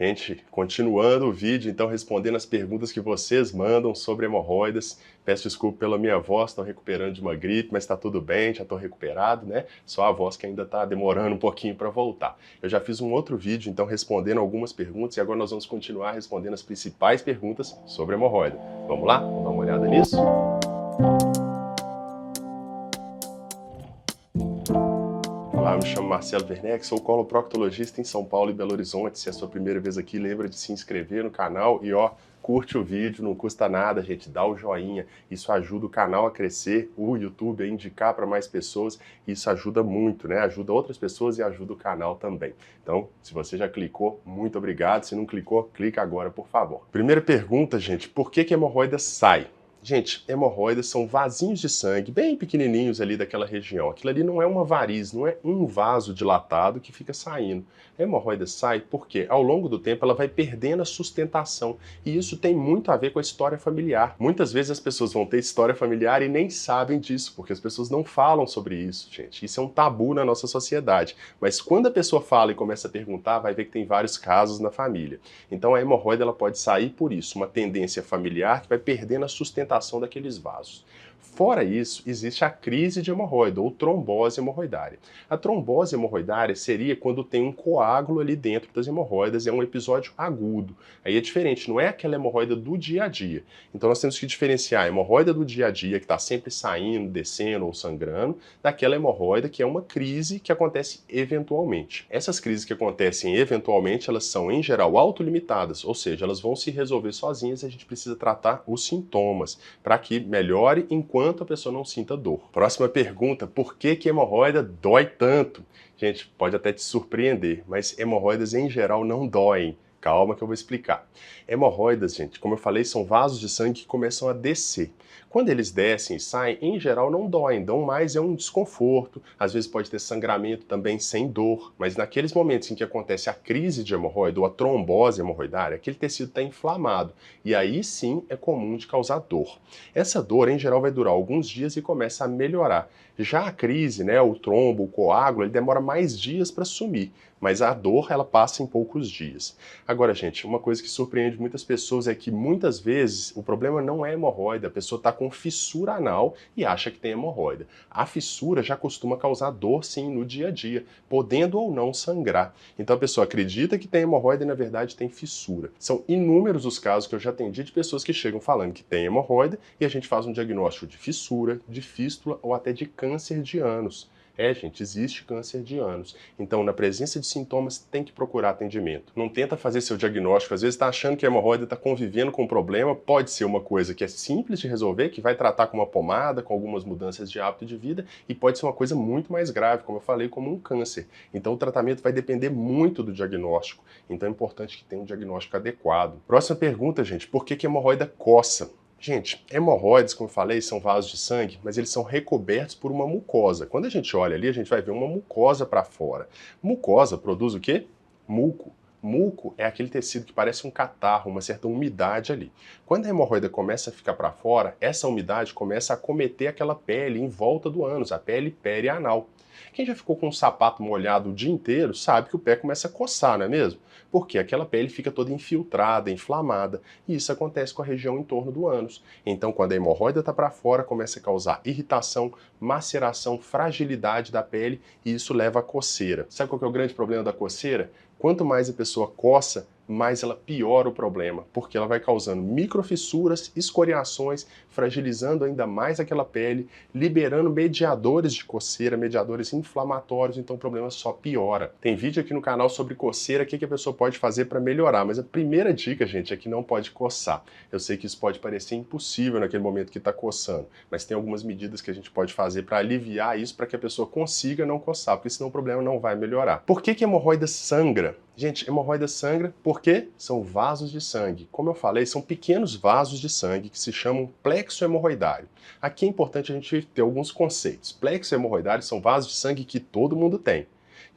Gente, continuando o vídeo, então respondendo as perguntas que vocês mandam sobre hemorroidas. Peço desculpa pela minha voz, estou recuperando de uma gripe, mas está tudo bem, já estou recuperado, né? Só a voz que ainda está demorando um pouquinho para voltar. Eu já fiz um outro vídeo, então, respondendo algumas perguntas, e agora nós vamos continuar respondendo as principais perguntas sobre hemorroida. Vamos lá? Vamos dar uma olhada nisso? Olá, eu me chamo Marcelo Werneck, sou coloproctologista em São Paulo e Belo Horizonte. Se é a sua primeira vez aqui, lembra de se inscrever no canal e curte o vídeo, não custa nada, gente, dá o joinha. Isso ajuda o canal a crescer, o YouTube a indicar para mais pessoas, isso ajuda muito, né? Ajuda outras pessoas e ajuda o canal também. Então, se você já clicou, muito obrigado. Se não clicou, clica agora, por favor. Primeira pergunta, gente, por que a hemorroida sai? Gente, hemorroidas são vasinhos de sangue bem pequenininhos ali daquela região. Aquilo ali não é uma variz, não é um vaso dilatado que fica saindo. A hemorroida sai porque, ao longo do tempo, ela vai perdendo a sustentação. E isso tem muito a ver com a história familiar. Muitas vezes as pessoas vão ter história familiar e nem sabem disso, porque as pessoas não falam sobre isso, gente. Isso é um tabu na nossa sociedade. Mas quando a pessoa fala e começa a perguntar, vai ver que tem vários casos na família. Então a hemorroida ela pode sair por isso, uma tendência familiar que vai perdendo a sustentação daqueles vasos. Fora isso, existe a crise de hemorroida ou trombose hemorroidária. A trombose hemorroidária seria quando tem um coágulo ali dentro das hemorroidas, é um episódio agudo. Aí é diferente, não é aquela hemorroida do dia a dia. Então nós temos que diferenciar a hemorroida do dia a dia, que está sempre saindo, descendo ou sangrando, daquela hemorroida que é uma crise que acontece eventualmente. Essas crises que acontecem eventualmente, elas são em geral autolimitadas, ou seja, elas vão se resolver sozinhas e a gente precisa tratar os sintomas para que melhore enquanto a pessoa não sinta dor. Próxima pergunta, por que a hemorroida dói tanto? Gente, pode até te surpreender, mas hemorroidas em geral não doem. Calma que eu vou explicar. Hemorroidas, gente, como eu falei, são vasos de sangue que começam a descer. Quando eles descem e saem, em geral não doem, dão mais é um desconforto, às vezes pode ter sangramento também sem dor, mas naqueles momentos em que acontece a crise de hemorroida ou a trombose hemorroidária, aquele tecido está inflamado e aí sim é comum de causar dor. Essa dor em geral vai durar alguns dias e começa a melhorar. Já a crise, né, o trombo, o coágulo, ele demora mais dias para sumir, mas a dor ela passa em poucos dias. Agora, gente, uma coisa que surpreende muitas pessoas é que muitas vezes o problema não é hemorroida, a pessoa está com fissura anal e acha que tem hemorroida. A fissura já costuma causar dor sim no dia a dia, podendo ou não sangrar. Então a pessoa acredita que tem hemorroida e na verdade tem fissura. São inúmeros os casos que eu já atendi de pessoas que chegam falando que tem hemorroida e a gente faz um diagnóstico de fissura, de fístula ou até de câncer de ânus. É, gente, existe câncer de ânus. Então, na presença de sintomas, tem que procurar atendimento. Não tenta fazer seu diagnóstico. Às vezes está achando que a hemorroida está convivendo com um problema. Pode ser uma coisa que é simples de resolver, que vai tratar com uma pomada, com algumas mudanças de hábito de vida, e pode ser uma coisa muito mais grave, como eu falei, como um câncer. Então, o tratamento vai depender muito do diagnóstico. Então, é importante que tenha um diagnóstico adequado. Próxima pergunta, gente. Por que a hemorroida coça? Gente, hemorroides, como eu falei, são vasos de sangue, mas eles são recobertos por uma mucosa. Quando a gente olha ali, a gente vai ver uma mucosa para fora. Mucosa produz o quê? Muco. Muco é aquele tecido que parece um catarro, uma certa umidade ali. Quando a hemorroida começa a ficar para fora, essa umidade começa a acometer aquela pele em volta do ânus, a pele perianal. Quem já ficou com um sapato molhado o dia inteiro sabe que o pé começa a coçar, não é mesmo? Porque aquela pele fica toda infiltrada, inflamada, e isso acontece com a região em torno do ânus. Então, quando a hemorroida está para fora, começa a causar irritação, maceração, fragilidade da pele, e isso leva a coceira. Sabe qual que é o grande problema da coceira? Quanto mais a pessoa coça, mais ela piora o problema, porque ela vai causando microfissuras, escoriações, fragilizando ainda mais aquela pele, liberando mediadores de coceira, mediadores inflamatórios, então o problema só piora. Tem vídeo aqui no canal sobre coceira, o que a pessoa pode fazer para melhorar, mas a primeira dica, gente, é que não pode coçar. Eu sei que isso pode parecer impossível naquele momento que está coçando, mas tem algumas medidas que a gente pode fazer para aliviar isso, para que a pessoa consiga não coçar, porque senão o problema não vai melhorar. Por que a hemorroida sangra? Gente, hemorroida sangra porque são vasos de sangue. Como eu falei, são pequenos vasos de sangue que se chamam plexo hemorroidário. Aqui é importante a gente ter alguns conceitos. Plexo hemorroidário são vasos de sangue que todo mundo tem.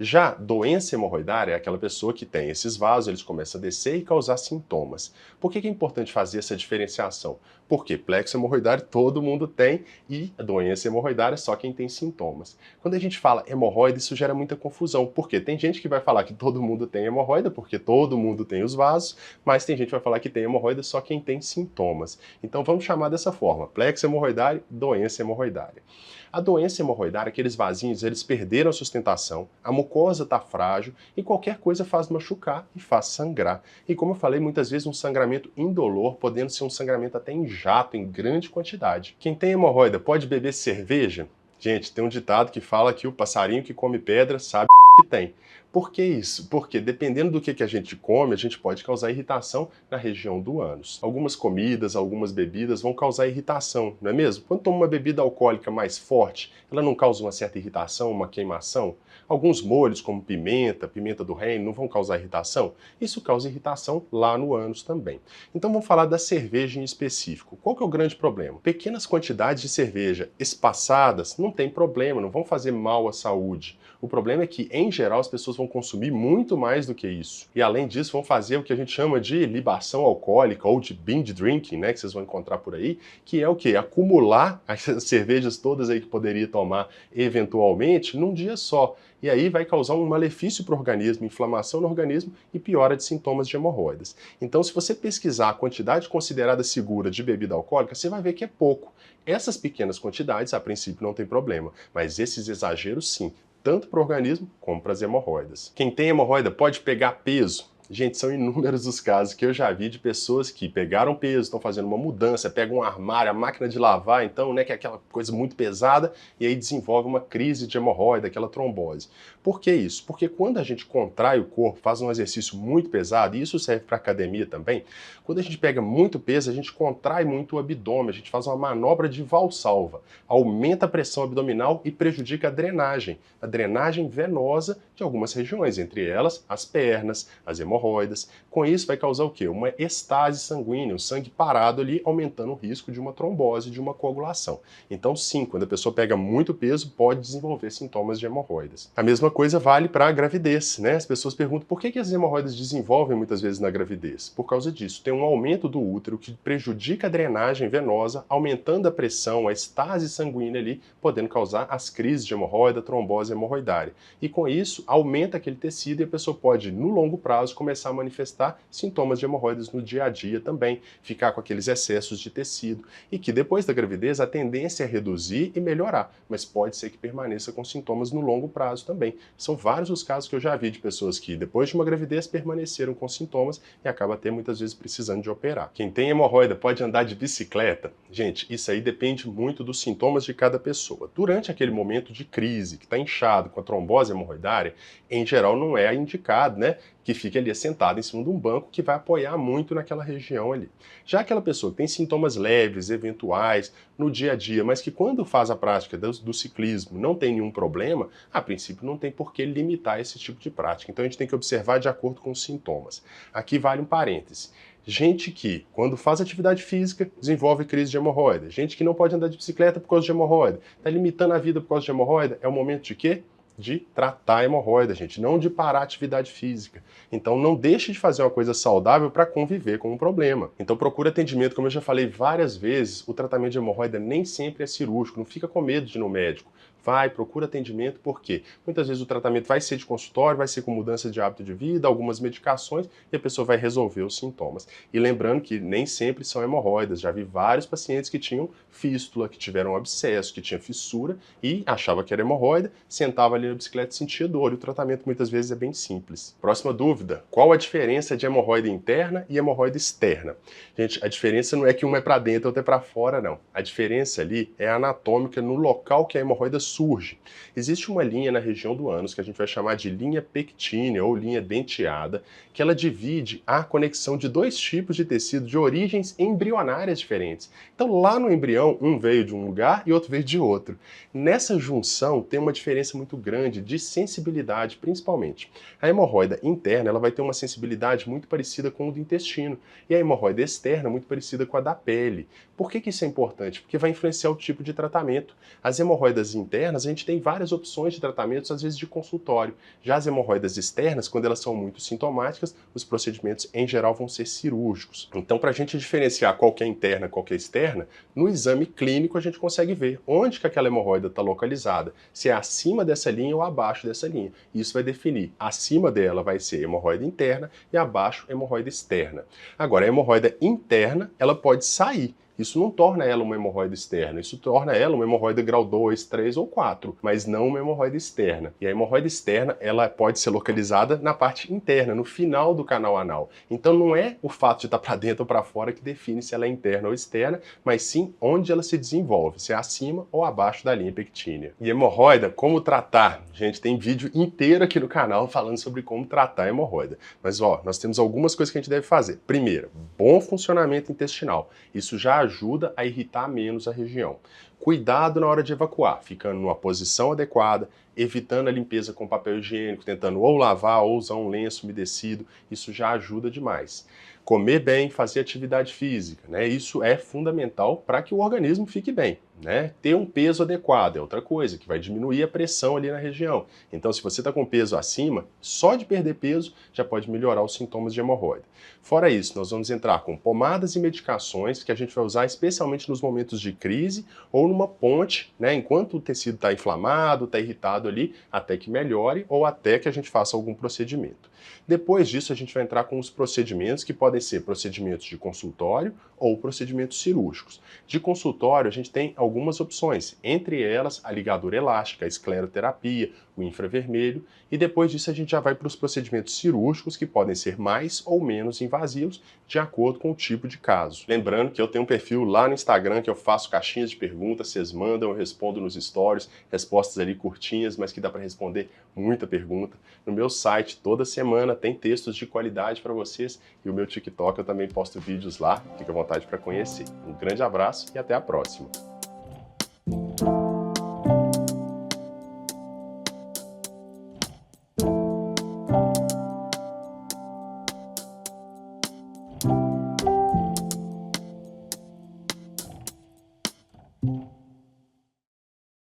Já doença hemorroidária é aquela pessoa que tem esses vasos, eles começam a descer e causar sintomas. Por que é importante fazer essa diferenciação? Porque plexo hemorroidário todo mundo tem e a doença hemorroidária é só quem tem sintomas. Quando a gente fala hemorroida, isso gera muita confusão, porque tem gente que vai falar que todo mundo tem hemorroida, porque todo mundo tem os vasos, mas tem gente que vai falar que tem hemorroida só quem tem sintomas. Então vamos chamar dessa forma, plexo hemorroidário, doença hemorroidária. A doença hemorroidária, aqueles vasinhos, eles perderam a sustentação, a mucosa está frágil e qualquer coisa faz machucar e faz sangrar. E como eu falei, muitas vezes um sangramento indolor, podendo ser um sangramento até em jato, em grande quantidade. Quem tem hemorroida pode beber cerveja? Gente, tem um ditado que fala que o passarinho que come pedra sabe que tem. Por que isso? Porque dependendo do que a gente come, a gente pode causar irritação na região do ânus. Algumas comidas, algumas bebidas vão causar irritação, não é mesmo? Quando toma uma bebida alcoólica mais forte, ela não causa uma certa irritação, uma queimação? Alguns molhos, como pimenta, pimenta do reino, não vão causar irritação? Isso causa irritação lá no ânus também. Então vamos falar da cerveja em específico. Qual que é o grande problema? Pequenas quantidades de cerveja espaçadas não tem problema, não vão fazer mal à saúde. O problema é que, em geral, as pessoas vão consumir muito mais do que isso. E, além disso, vão fazer o que a gente chama de libação alcoólica ou de binge drinking, né, que vocês vão encontrar por aí, que é o quê? Acumular as cervejas todas aí que poderia tomar eventualmente num dia só. E aí vai causar um malefício para o organismo, inflamação no organismo e piora de sintomas de hemorroidas. Então, se você pesquisar a quantidade considerada segura de bebida alcoólica, você vai ver que é pouco. Essas pequenas quantidades, a princípio, não tem problema, mas esses exageros, sim, tanto para o organismo como para as hemorroidas. Quem tem hemorroida pode pegar peso. Gente, são inúmeros os casos que eu já vi de pessoas que pegaram peso, estão fazendo uma mudança, pegam um armário, a máquina de lavar, então, né, que é aquela coisa muito pesada, e aí desenvolve uma crise de hemorroida, aquela trombose. Por que isso? Porque quando a gente contrai o corpo, faz um exercício muito pesado, e isso serve para academia também, quando a gente pega muito peso, a gente contrai muito o abdômen, a gente faz uma manobra de valsalva, aumenta a pressão abdominal e prejudica a drenagem venosa de algumas regiões, entre elas as pernas, as hemorroidas. Com isso vai causar o quê? Uma estase sanguínea, o sangue parado ali, aumentando o risco de uma trombose, de uma coagulação. Então sim, quando a pessoa pega muito peso, pode desenvolver sintomas de hemorroidas. A mesma coisa vale para a gravidez, né? As pessoas perguntam por que as hemorroidas desenvolvem muitas vezes na gravidez? Por causa disso, tem um aumento do útero que prejudica a drenagem venosa, aumentando a pressão, a estase sanguínea ali, podendo causar as crises de hemorroida, trombose hemorroidária. E com isso, aumenta aquele tecido e a pessoa pode, no longo prazo, começar a manifestar sintomas de hemorroidas no dia a dia também, ficar com aqueles excessos de tecido, e que depois da gravidez a tendência é reduzir e melhorar, mas pode ser que permaneça com sintomas no longo prazo também. São vários os casos que eu já vi de pessoas que depois de uma gravidez permaneceram com sintomas e acaba até muitas vezes precisando de operar. Quem tem hemorroida pode andar de bicicleta? Gente, isso aí depende muito dos sintomas de cada pessoa. Durante aquele momento de crise, que está inchado com a trombose hemorroidária, em geral não é indicado, né, que fique ali sentado em cima de um banco que vai apoiar muito naquela região ali. Já aquela pessoa que tem sintomas leves, eventuais, no dia a dia, mas que quando faz a prática do ciclismo não tem nenhum problema, a princípio não tem por que limitar esse tipo de prática. Então a gente tem que observar de acordo com os sintomas. Aqui vale um parêntese. Gente que, quando faz atividade física, desenvolve crise de hemorroida. Gente que não pode andar de bicicleta por causa de hemorroida. Está limitando a vida por causa de hemorroida. É o momento de quê? De tratar a hemorroida, gente, não de parar a atividade física. Então não deixe de fazer uma coisa saudável para conviver com um problema. Então procure atendimento, como eu já falei várias vezes, o tratamento de hemorroida nem sempre é cirúrgico, não fica com medo de ir no médico. Vai, procura atendimento, porque muitas vezes o tratamento vai ser de consultório, vai ser com mudança de hábito de vida, algumas medicações, e a pessoa vai resolver os sintomas. E lembrando que nem sempre são hemorroidas, já vi vários pacientes que tinham fístula, que tiveram abscesso, que tinha fissura, e achava que era hemorroida, sentava ali na bicicleta e sentia dor, e o tratamento muitas vezes é bem simples. Próxima dúvida, qual a diferença de hemorroida interna e hemorroida externa? Gente, a diferença não é que uma é para dentro e outra é para fora, não. A diferença ali é anatômica no local que a hemorroida surge. Existe uma linha na região do ânus que a gente vai chamar de linha pectínea ou linha denteada, que ela divide a conexão de dois tipos de tecido de origens embrionárias diferentes. Então lá no embrião, um veio de um lugar e outro veio de outro. Nessa junção tem uma diferença muito grande de sensibilidade, principalmente. A hemorroida interna ela vai ter uma sensibilidade muito parecida com o do intestino e a hemorroida externa muito parecida com a da pele. Por que isso é importante? Porque vai influenciar o tipo de tratamento. As hemorroidas internas internas, a gente tem várias opções de tratamentos, às vezes de consultório. Já as hemorroidas externas, quando elas são muito sintomáticas, os procedimentos em geral vão ser cirúrgicos. Então, para a gente diferenciar qual que é interna e qual que é externa, no exame clínico a gente consegue ver onde que aquela hemorroida está localizada, se é acima dessa linha ou abaixo dessa linha. Isso vai definir. Acima dela vai ser hemorroida interna e abaixo hemorroida externa. Agora, a hemorroida interna, ela pode sair. Isso não torna ela uma hemorroida externa, isso torna ela uma hemorroida grau 2, 3 ou 4, mas não uma hemorroida externa. E a hemorroida externa, ela pode ser localizada na parte interna, no final do canal anal. Então não é o fato de estar para dentro ou para fora que define se ela é interna ou externa, mas sim onde ela se desenvolve, se é acima ou abaixo da linha pectínea. E hemorroida, como tratar? Gente, tem vídeo inteiro aqui no canal falando sobre como tratar a hemorroida. Mas ó, nós temos algumas coisas que a gente deve fazer. Primeiro, bom funcionamento intestinal. Isso já ajuda a irritar menos a região. Cuidado na hora de evacuar, ficando numa posição adequada, evitando a limpeza com papel higiênico, tentando ou lavar ou usar um lenço umedecido, isso já ajuda demais. Comer bem, fazer atividade física, né? Isso é fundamental para que o organismo fique bem, né? Ter um peso adequado é outra coisa, que vai diminuir a pressão ali na região. Então, se você está com peso acima, só de perder peso já pode melhorar os sintomas de hemorroida. Fora isso, nós vamos entrar com pomadas e medicações que a gente vai usar especialmente nos momentos de crise ou numa ponte, né? Enquanto o tecido está inflamado, está irritado ali, até que melhore ou até que a gente faça algum procedimento. Depois disso, a gente vai entrar com os procedimentos que podem ser procedimentos de consultório ou procedimentos cirúrgicos. De consultório, a gente tem algumas opções, entre elas a ligadura elástica, a escleroterapia, o infravermelho, e depois disso a gente já vai para os procedimentos cirúrgicos que podem ser mais ou menos invasivos, de acordo com o tipo de caso. Lembrando que eu tenho um perfil lá no Instagram que eu faço caixinhas de perguntas, vocês mandam, eu respondo nos stories, respostas ali curtinhas, mas que dá para responder muita pergunta. No meu site, toda semana, tem textos de qualidade para vocês e o meu TikTok eu também posto vídeos lá, fica à vontade para conhecer. Um grande abraço e até a próxima!